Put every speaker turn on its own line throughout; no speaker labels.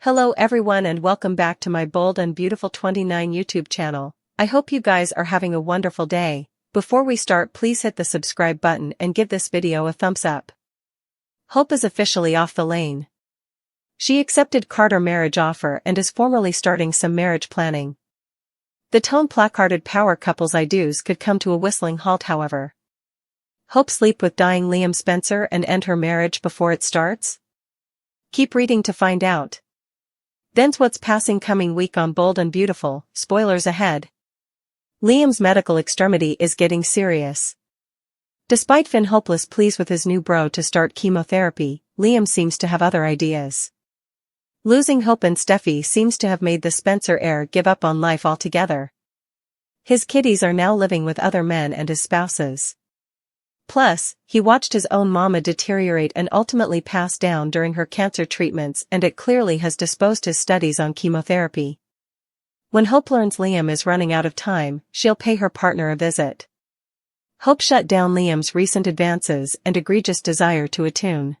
Hello everyone and welcome back to my Bold and Beautiful 29 YouTube channel. I hope you guys are having a wonderful day. Before we start, please hit the subscribe button and give this video a thumbs up. Hope is officially off the lane. She accepted Carter's marriage offer and is formally starting some marriage planning. The tone-placarded power couple's I-dos could come to a whistling halt, however. Hope sleep with dying Liam Spencer and end her marriage before it starts? Keep reading to find out. Then's what's passing coming week on Bold and Beautiful, spoilers ahead. Liam's medical extremity is getting serious. Despite Finn hopeless pleas with his new bro to start chemotherapy, Liam seems to have other ideas. Losing hope and Steffi seems to have made the Spencer heir give up on life altogether. His kiddies are now living with other men and his spouses. Plus, he watched his own mama deteriorate and ultimately pass down during her cancer treatments, and it clearly has disposed his studies on chemotherapy. When Hope learns Liam is running out of time, she'll pay her partner a visit. Hope shut down Liam's recent advances and egregious desire to attune.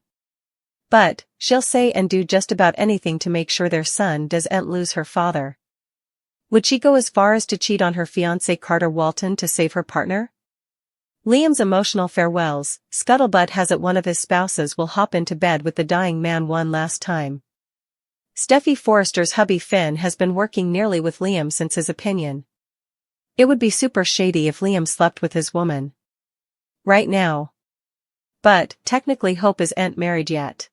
But, she'll say and do just about anything to make sure their son doesn't lose her father. Would she go as far as to cheat on her fiancé Carter Walton to save her partner? Liam's emotional farewells. Scuttlebutt has it one of his spouses will hop into bed with the dying man one last time. Steffi Forrester's hubby Finn has been working nearly with Liam since his opinion. It would be super shady if Liam slept with his woman right now. But, technically Hope isn't married yet.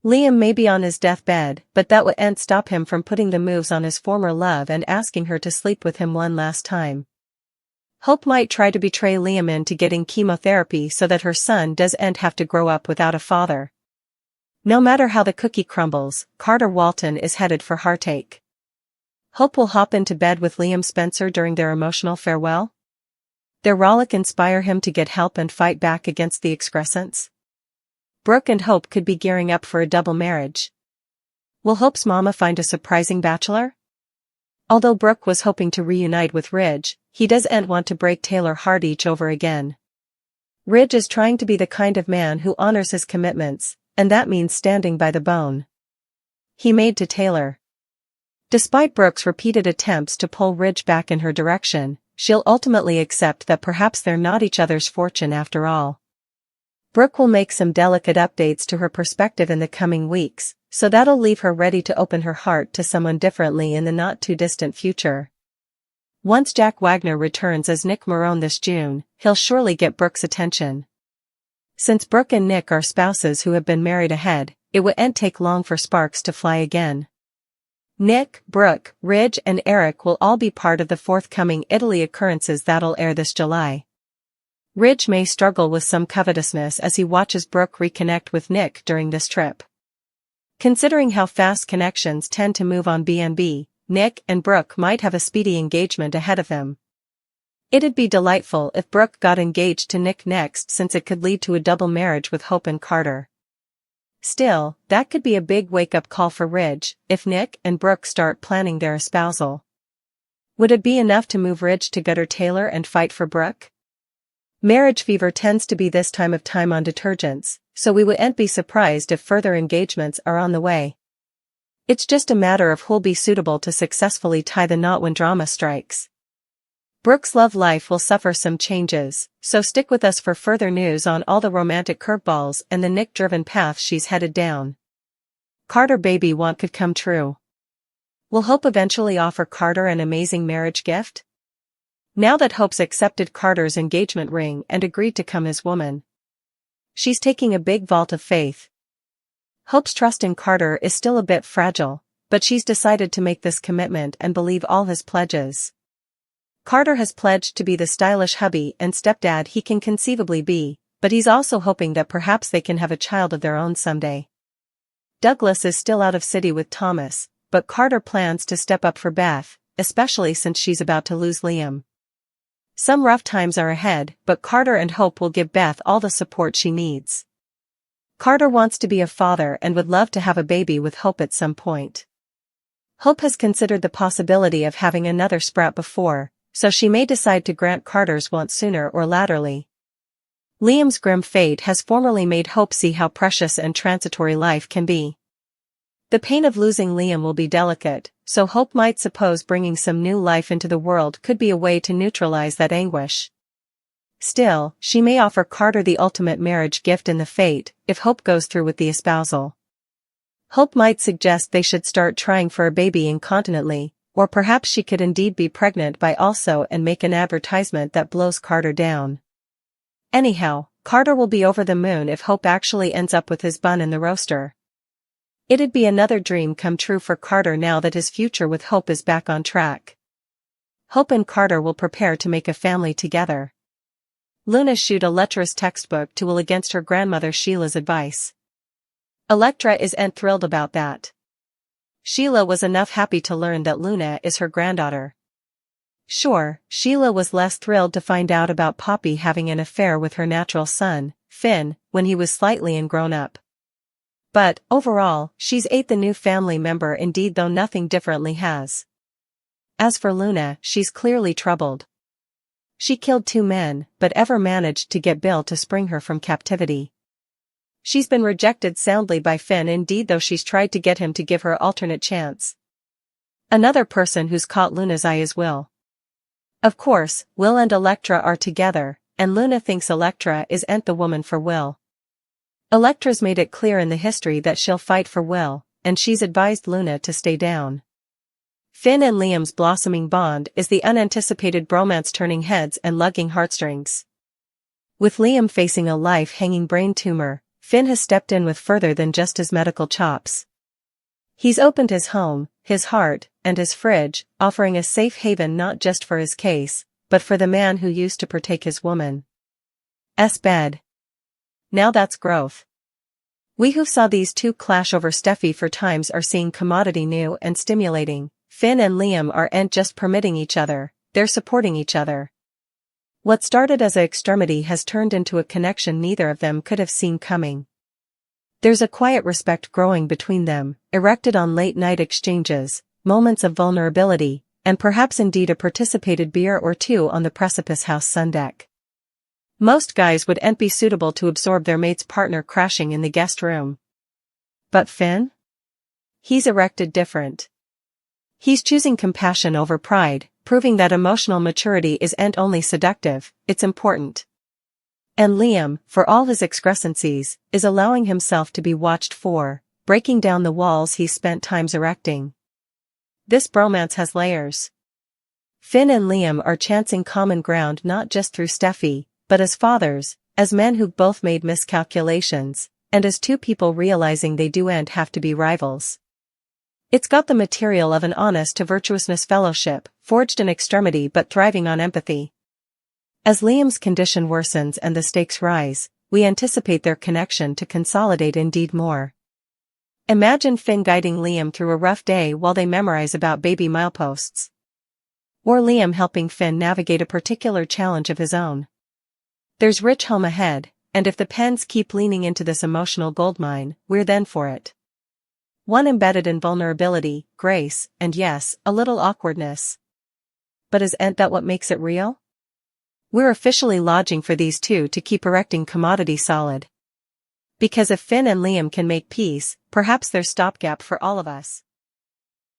Liam may be on his deathbed, but that wouldn't stop him from putting the moves on his former love and asking her to sleep with him one last time. Hope might try to betray Liam into getting chemotherapy so that her son doesn't have to grow up without a father. No matter how the cookie crumbles, Carter Walton is headed for heartache. Hope will hop into bed with Liam Spencer during their emotional farewell? Their rollick inspire him to get help and fight back against the excrescents? Brooke and Hope could be gearing up for a double marriage. Will Hope's mama find a surprising bachelor? Although Brooke was hoping to reunite with Ridge, he doesn't want to break Taylor's heart each over again. Ridge is trying to be the kind of man who honors his commitments, and that means standing by the bone he made to Taylor. Despite Brooke's repeated attempts to pull Ridge back in her direction, she'll ultimately accept that perhaps they're not each other's fortune after all. Brooke will make some delicate updates to her perspective in the coming weeks, so that'll leave her ready to open her heart to someone differently in the not-too-distant future. Once Jack Wagner returns as Nick Marone this June, he'll surely get Brooke's attention. Since Brooke and Nick are spouses who have been married ahead, it wouldn't take long for sparks to fly again. Nick, Brooke, Ridge and Eric will all be part of the forthcoming Italy occurrences that'll air this July. Ridge may struggle with some covetousness as he watches Brooke reconnect with Nick during this trip. Considering how fast connections tend to move on B&B, Nick and Brooke might have a speedy engagement ahead of them. It'd be delightful if Brooke got engaged to Nick next, since it could lead to a double marriage with Hope and Carter. Still, that could be a big wake-up call for Ridge, if Nick and Brooke start planning their espousal. Would it be enough to move Ridge to gutter Taylor and fight for Brooke? Marriage fever tends to be this time of time on detergents, so we wouldn't be surprised if further engagements are on the way. It's just a matter of who'll be suitable to successfully tie the knot when drama strikes. Brooke's love life will suffer some changes, so stick with us for further news on all the romantic curveballs and the Nick-driven path she's headed down. Carter baby want could come true. Will Hope eventually offer Carter an amazing marriage gift? Now that Hope's accepted Carter's engagement ring and agreed to come his woman, she's taking a big vault of faith. Hope's trust in Carter is still a bit fragile, but she's decided to make this commitment and believe all his pledges. Carter has pledged to be the stylish hubby and stepdad he can conceivably be, but he's also hoping that perhaps they can have a child of their own someday. Douglas is still out of city with Thomas, but Carter plans to step up for Beth, especially since she's about to lose Liam. Some rough times are ahead, but Carter and Hope will give Beth all the support she needs. Carter wants to be a father and would love to have a baby with Hope at some point. Hope has considered the possibility of having another sprout before, so she may decide to grant Carter's want sooner or laterally. Liam's grim fate has formerly made Hope see how precious and transitory life can be. The pain of losing Liam will be delicate, so Hope might suppose bringing some new life into the world could be a way to neutralize that anguish. Still, she may offer Carter the ultimate marriage gift in the fate, if Hope goes through with the espousal. Hope might suggest they should start trying for a baby incontinently, or perhaps she could indeed be pregnant by also and make an advertisement that blows Carter down. Anyhow, Carter will be over the moon if Hope actually ends up with his bun in the roaster. It'd be another dream come true for Carter now that his future with Hope is back on track. Hope and Carter will prepare to make a family together. Luna shoot a lecherous textbook to will against her grandmother Sheila's advice. Electra is thrilled about that. Sheila was enough happy to learn that Luna is her granddaughter. Sure, Sheila was less thrilled to find out about Poppy having an affair with her natural son, Finn, when he was slightly grown up. But, overall, she's ate the new family member indeed, though nothing differently has. As for Luna, she's clearly troubled. She killed 2 men, but ever managed to get Bill to spring her from captivity. She's been rejected soundly by Finn indeed, though she's tried to get him to give her alternate chance. Another person who's caught Luna's eye is Will. Of course, Will and Electra are together, and Luna thinks Electra is the woman for Will. Electra's made it clear in the history that she'll fight for Will, and she's advised Luna to stay down. Finn and Liam's blossoming bond is the unanticipated bromance turning heads and lugging heartstrings. With Liam facing a life-hanging brain tumor, Finn has stepped in with further than just his medical chops. He's opened his home, his heart, and his fridge, offering a safe haven not just for his case, but for the man who used to partake his woman's bed. Now that's growth. We who saw these two clash over Steffi for times are seeing commodity new and stimulating. Finn and Liam aren't just permitting each other, they're supporting each other. What started as an extremity has turned into a connection neither of them could have seen coming. There's a quiet respect growing between them, erected on late-night exchanges, moments of vulnerability, and perhaps indeed a participated beer or two on the Precipice House sundeck. Most guys wouldn't be suitable to absorb their mate's partner crashing in the guest room. But Finn? He's erected different. He's choosing compassion over pride, proving that emotional maturity isn't only seductive, it's important. And Liam, for all his excrescencies, is allowing himself to be watched for, breaking down the walls he's spent times erecting. This bromance has layers. Finn and Liam are chancing common ground not just through Steffi, but as fathers, as men who've both made miscalculations, and as two people realizing they don't have to be rivals. It's got the material of an honest to virtuousness fellowship, forged in extremity but thriving on empathy. As Liam's condition worsens and the stakes rise, we anticipate their connection to consolidate indeed more. Imagine Finn guiding Liam through a rough day while they memorize about baby mileposts. Or Liam helping Finn navigate a particular challenge of his own. There's rich home ahead, and if the pens keep leaning into this emotional goldmine, we're then for it. One embedded in vulnerability, grace, and yes, a little awkwardness. But isn't that what makes it real? We're officially lodging for these two to keep erecting commodity solid. Because if Finn and Liam can make peace, perhaps there's stopgap for all of us.